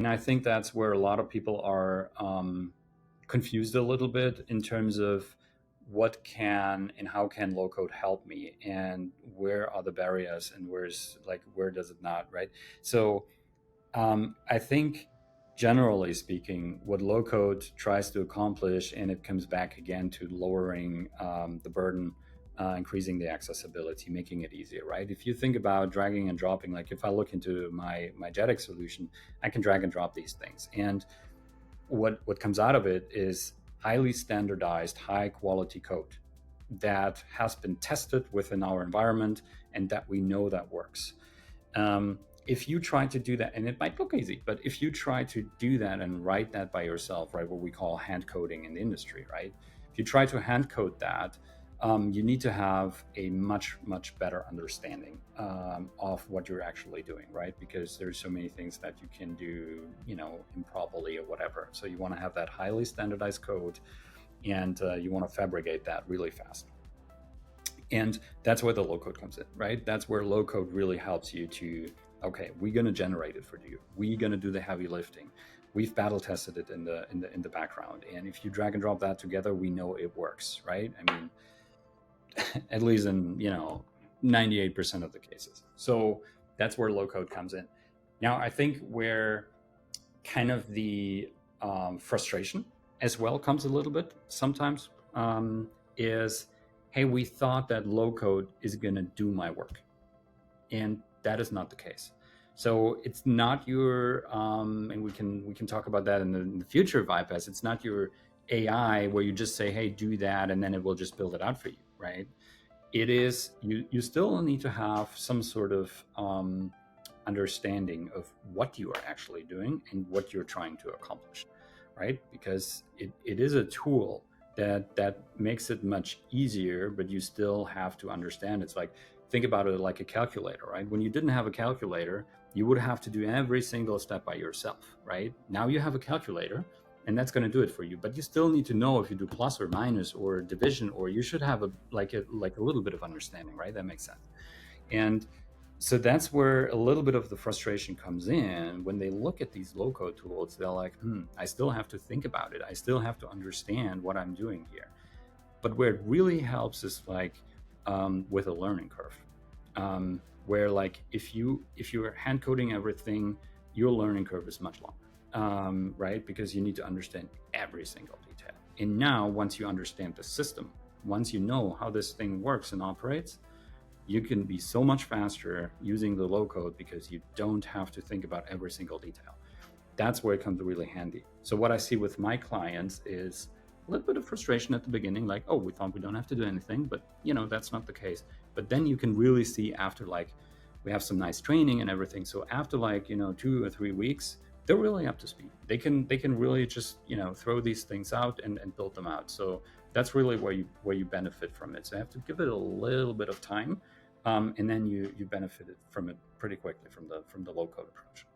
And I think that's where a lot of people are confused a little bit in terms of what can and how can low code help me, and where are the barriers, and where does it not, right? So I think generally speaking, what low code tries to accomplish, and it comes back again to lowering the burden, increasing the accessibility, making it easier, right? If you think about dragging and dropping, like if I look into my Jetic solution, I can drag and drop these things. And what comes out of it is highly standardized, high quality code that has been tested within our environment and that we know that works. If you try to do that, and it might look easy, but if you try to do that and write that by yourself, right, what we call hand coding in the industry, right? If you try to hand code that, you need to have a much better understanding of what you're actually doing, right? Because there's so many things that you can do, improperly or whatever. So you want to have that highly standardized code, and you want to fabricate that really fast. And that's where the low code comes in, right? That's where low code really helps you to, okay, we're going to generate it for you. We're going to do the heavy lifting. We've battle tested it in the background, and if you drag and drop that together, we know it works, right? I mean, at least in 98% of the cases. So that's where low code comes in. Now, I think where kind of the frustration as well comes a little bit sometimes is, hey, we thought that low code is going to do my work, and that is not the case. So it's not your and we can talk about that in the future of iPaaS. It's not your AI where you just say, hey, do that, and then it will just build it out for you, right? It is, you still need to have some sort of understanding of what you are actually doing and what you're trying to accomplish, right? Because it is a tool that makes it much easier, but you still have to understand. It's like, think about it like a calculator, right? When you didn't have a calculator, you would have to do every single step by yourself, right? Now you have a calculator, and that's going to do it for you. But you still need to know if you do plus or minus or division, or you should have a little bit of understanding, right? That makes sense. And so that's where a little bit of the frustration comes in when they look at these low code tools. They're like, I still have to think about it. I still have to understand what I'm doing here. But where it really helps is with a learning curve, where if you're hand coding everything, your learning curve is much longer, right? Because you need to understand every single detail. And now, once you understand the system, once you know how this thing works and operates, you can be so much faster using the low code because you don't have to think about every single detail. That's where it comes really handy. So what I see with my clients is a little bit of frustration at the beginning, like, oh, we thought we don't have to do anything, but that's not the case. But then you can really see after we have some nice training and everything. So after 2 or 3 weeks, they're really up to speed. They can really just throw these things out and build them out. So that's really where you benefit from it. So you have to give it a little bit of time, and then you benefited from it pretty quickly from the low code approach.